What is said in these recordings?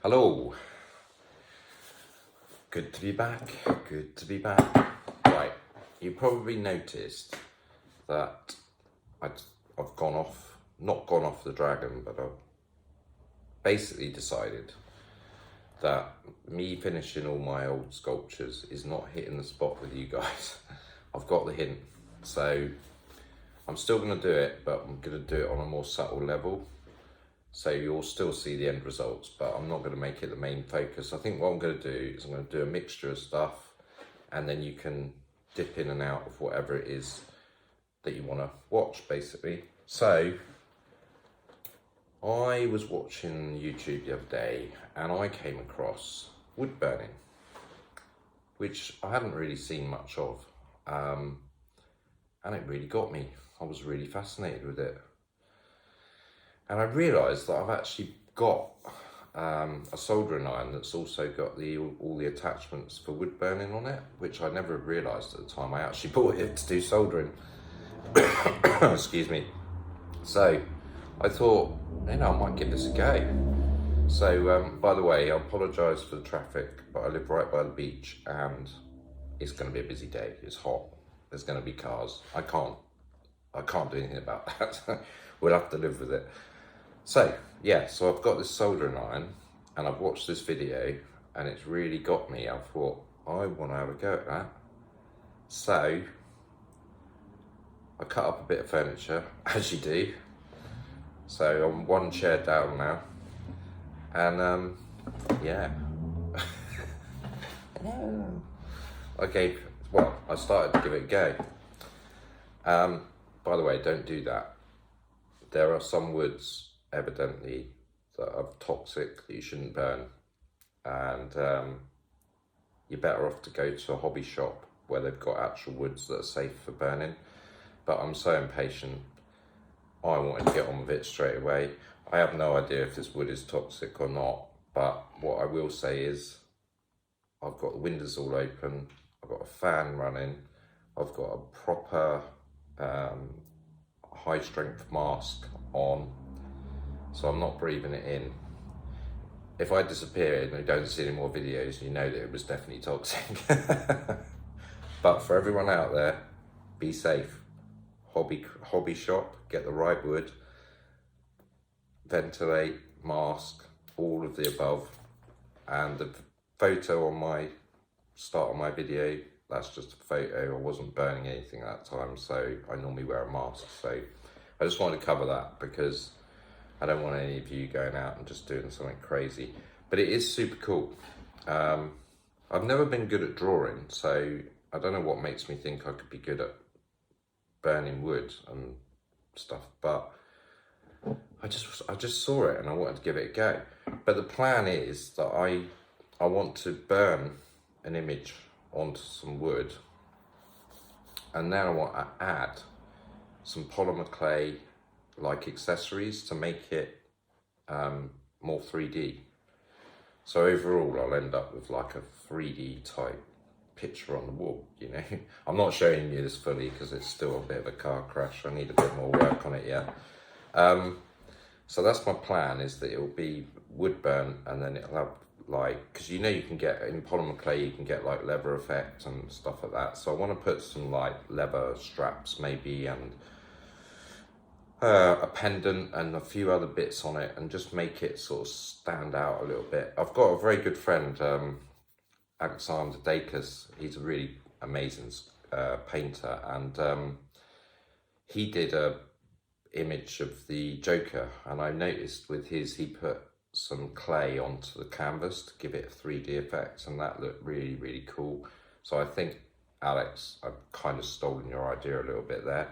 Hello, good to be back, good to be back. Right, you probably noticed that I've gone off, not gone off the dragon, but I've basically decided that me finishing all my old sculptures is not hitting the spot with you guys. I've got the hint, so I'm still going to do it, but I'm going to do it on a more subtle level. So you'll still see the end results, but I'm not going to make it the main focus. I think what I'm going to do is I'm going to do a mixture of stuff, and then you can dip in and out of whatever it is that you want to watch, basically. So I was watching YouTube the other day and I came across wood burning, which I hadn't really seen much of. And it really got me. I was really fascinated with it. And I realised that I've actually got a soldering iron that's also got all the attachments for wood burning on it, which I never realised at the time. I actually bought it to do soldering. Excuse me. So I thought, I might give this a go. So, by the way, I apologise for the traffic, but I live right by the beach and it's going to be a busy day. It's hot. There's going to be cars. I can't do anything about that. We'll have to live with it. So, yeah, so I've got this soldering iron and I've watched this video and it's really got me. I thought, I want to have a go at that. So, I cut up a bit of furniture, as you do. So, I'm one chair down now. And, yeah. I started to give it a go. By the way, don't do that. There are some woods, evidently, that are toxic that you shouldn't burn, and you're better off to go to a hobby shop where they've got actual woods that are safe for burning. But I'm so impatient, I wanted to get on with it straight away. I have no idea if this wood is toxic or not, but what I will say is I've got the windows all open, I've got a fan running, I've got a proper high strength mask on, so I'm not breathing it in. If I disappear and you don't see any more videos, you know that it was definitely toxic. But for everyone out there, be safe. Hobby shop, get the right wood, ventilate, mask, all of the above. And the photo on my start of my video, that's just a photo. I wasn't burning anything at that time, so I normally wear a mask. So I just wanted to cover that because I don't want any of you going out and just doing something crazy. But it is super cool. I've never been good at drawing, so I don't know what makes me think I could be good at burning wood and stuff, but I just saw it and I wanted to give it a go. But the plan is that I want to burn an image onto some wood, and then I want to add some polymer clay like accessories to make it more 3D. So overall I'll end up with like a 3D type picture on the wall, I'm not showing you this fully because it's still a bit of a car crash. I need a bit more work on it yet. So that's my plan, is that it will be wood burn, and then it'll have because you can get in polymer clay, you can get like leather effect and stuff like that. So I want to put some like leather straps maybe, and a pendant and a few other bits on it, and just make it sort of stand out a little bit. I've got a very good friend, Alexander Dacus. He's a really amazing painter, and he did a image of the Joker, and I noticed with his, he put some clay onto the canvas to give it a 3D effect, and that looked really, really cool. So I think, Alex, I've kind of stolen your idea a little bit there,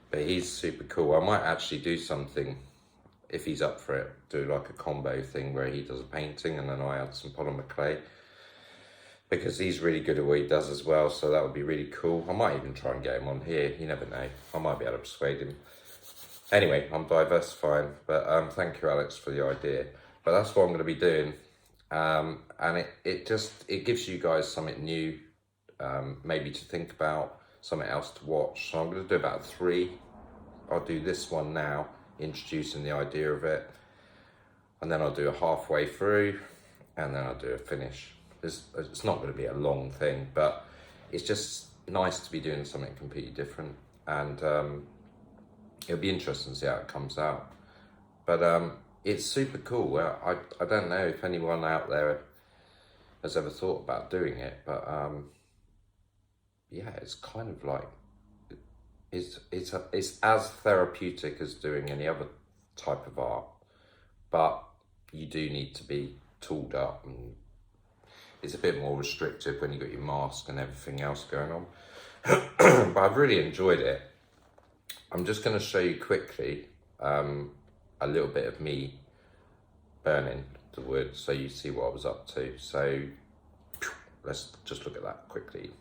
but he's super cool. I might actually do something, if he's up for it, do like a combo thing where he does a painting and then I add some polymer clay, because he's really good at what he does as well. So that would be really cool. I might even try and get him on here, you never know, I might be able to persuade him. Anyway, I'm diversifying, but thank you, Alex, for the idea. But that's what I'm going to be doing, and it gives you guys something new, maybe to think about, something else to watch. So I'm going to do about 3. I'll do this one now, introducing the idea of it, and then I'll do a halfway through, and then I'll do a finish. It's not going to be a long thing, but it's just nice to be doing something completely different, and it'll be interesting to see how it comes out. But it's super cool. I don't know if anyone out there has ever thought about doing it, but yeah, it's kind of like it's as therapeutic as doing any other type of art, but you do need to be tooled up, and it's a bit more restrictive when you got your mask and everything else going on. But I've really enjoyed it. I'm just going to show you quickly a little bit of me burning the wood so you see what I was up to. So let's just look at that quickly.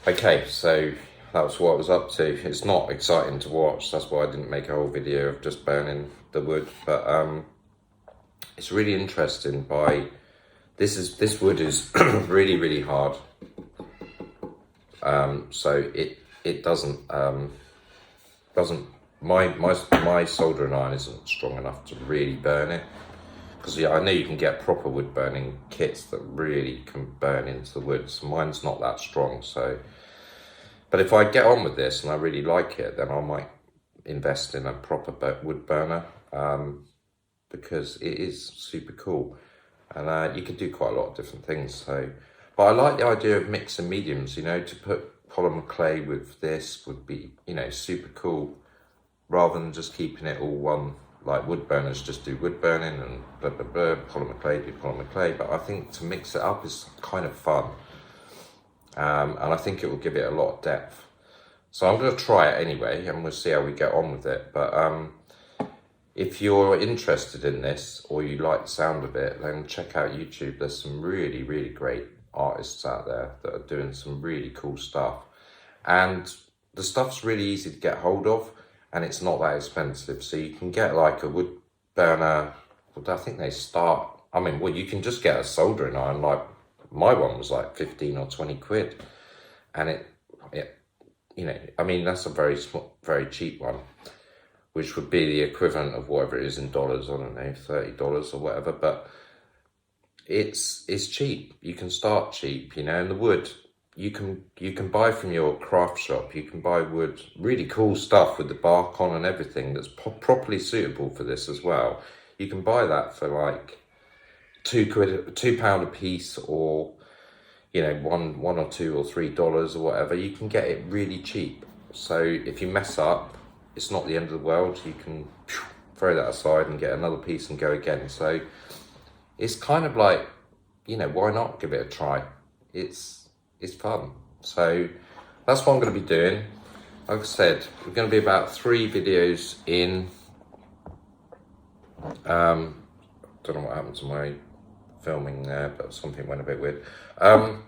Okay, so that was what I was up to. It's not exciting to watch, that's why I didn't make a whole video of just burning the wood, but it's really interesting. This wood is really hard, so it doesn't my soldering iron isn't strong enough to really burn it, because yeah, I know you can get proper wood burning kits that really can burn into the wood, so mine's not that strong. So, but if I get on with this and I really like it, then I might invest in a proper wood burner, because it is super cool, and you can do quite a lot of different things. So, but I like the idea of mixing mediums, you know, to put polymer clay with this would be, you know, super cool, rather than just keeping it all one. Like wood burners just do wood burning and blah blah blah, polymer clay do polymer clay. But I think to mix it up is kind of fun, and I think it will give it a lot of depth. So I'm going to try it anyway, and we'll see how we get on with it. But if you're interested in this, or you like the sound of it, then check out YouTube. There's some really great artists out there that are doing some really cool stuff, and the stuff's really easy to get hold of. And it's not that expensive, so you can get like a wood burner. I think they start, I mean, well, you can just get a soldering iron. Like my one was like 15 or 20 quid, and it you know, I mean, that's a very cheap one, which would be the equivalent of whatever it is in dollars. I don't know, $30 or whatever. But it's cheap. You can start cheap, you know. And the wood, you can buy from your craft shop. You can buy wood, really cool stuff with the bark on and everything, that's properly suitable for this as well. You can buy that for like £2 a piece, or you know, $1 or $2 or $3 or whatever. You can get it really cheap. So if you mess up, it's not the end of the world. You can throw that aside and get another piece and go again. So it's kind of like, you know, why not give it a try? It's fun. So that's what I'm going to be doing. Like I said, we're going to be about 3 videos in. Don't know what happened to my filming there, but something went a bit weird. Going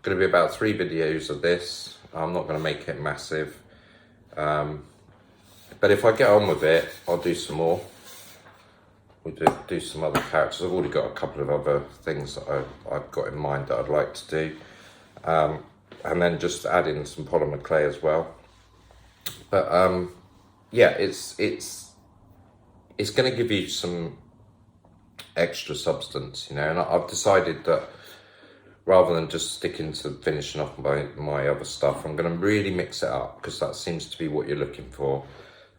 to be about 3 videos of this. I'm not going to make it massive, but if I get on with it, I'll do some more. we'll do some other characters. I've already got a couple of other things that I've got in mind that I'd like to do. And then just add in some polymer clay as well. But yeah, it's going to give you some extra substance, you know, and I've decided that rather than just sticking to finishing off my other stuff, I'm going to really mix it up, because that seems to be what you're looking for.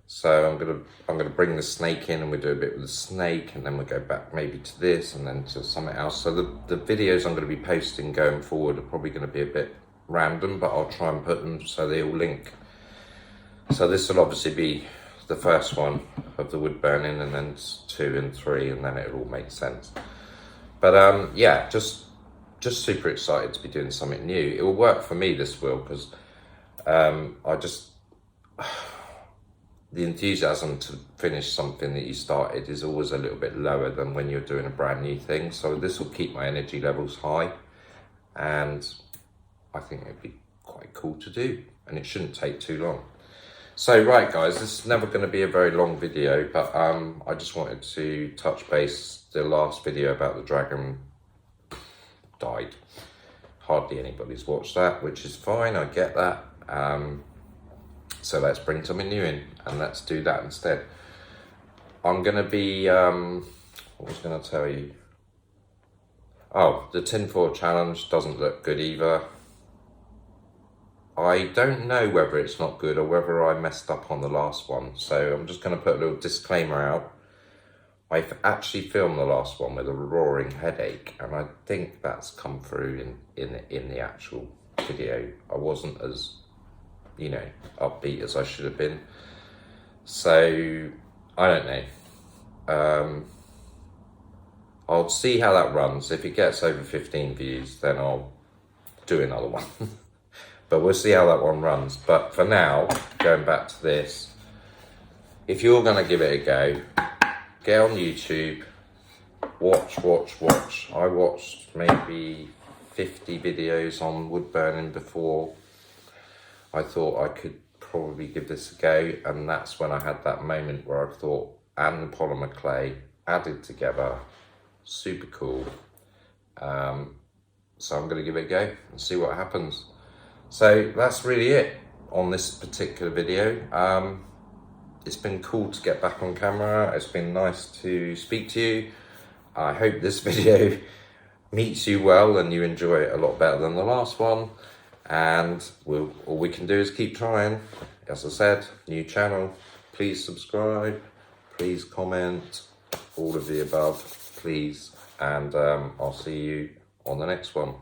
So I'm gonna bring the snake in, and we'll do a bit with the snake, and then we'll go back maybe to this, and then to something else. So the videos I'm going to be posting going forward are probably going to be a bit random, but I'll try and put them so they all link. So this will obviously be the first one of the wood burning, and then 2 and 3, and then it'll all make sense. But yeah, just super excited to be doing something new. It will work for me, this will, because the enthusiasm to finish something that you started is always a little bit lower than when you're doing a brand new thing. So this will keep my energy levels high, and I think it'd be quite cool to do, and it shouldn't take too long. So right guys, this is never going to be a very long video, but I just wanted to touch base. The last video about the dragon died. Hardly anybody's watched that, which is fine, I get that. So let's bring something new in, and let's do that instead. I'm going to be, what was I going to tell you? Oh, the tinfoil challenge doesn't look good either. I don't know whether it's not good or whether I messed up on the last one. So I'm just going to put a little disclaimer out. I've actually filmed the last one with a roaring headache, and I think that's come through in the actual video. I wasn't as, you know, upbeat as I should have been. So I don't know. I'll see how that runs. If it gets over 15 views, then I'll do another one. But we'll see how that one runs. But for now, going back to this, if you're going to give it a go, get on YouTube, watch. I watched maybe 50 videos on wood burning before I thought I could probably give this a go, and that's when I had that moment where I thought, and the polymer clay added together, super cool. So I'm going to give it a go and see what happens. So that's really it on this particular video. It's been cool to get back on camera. It's been nice to speak to you. I hope this video meets you well and you enjoy it a lot better than the last one. And all we can do is keep trying. As I said, new channel. Please subscribe. Please comment. All of the above, please. And I'll see you on the next one.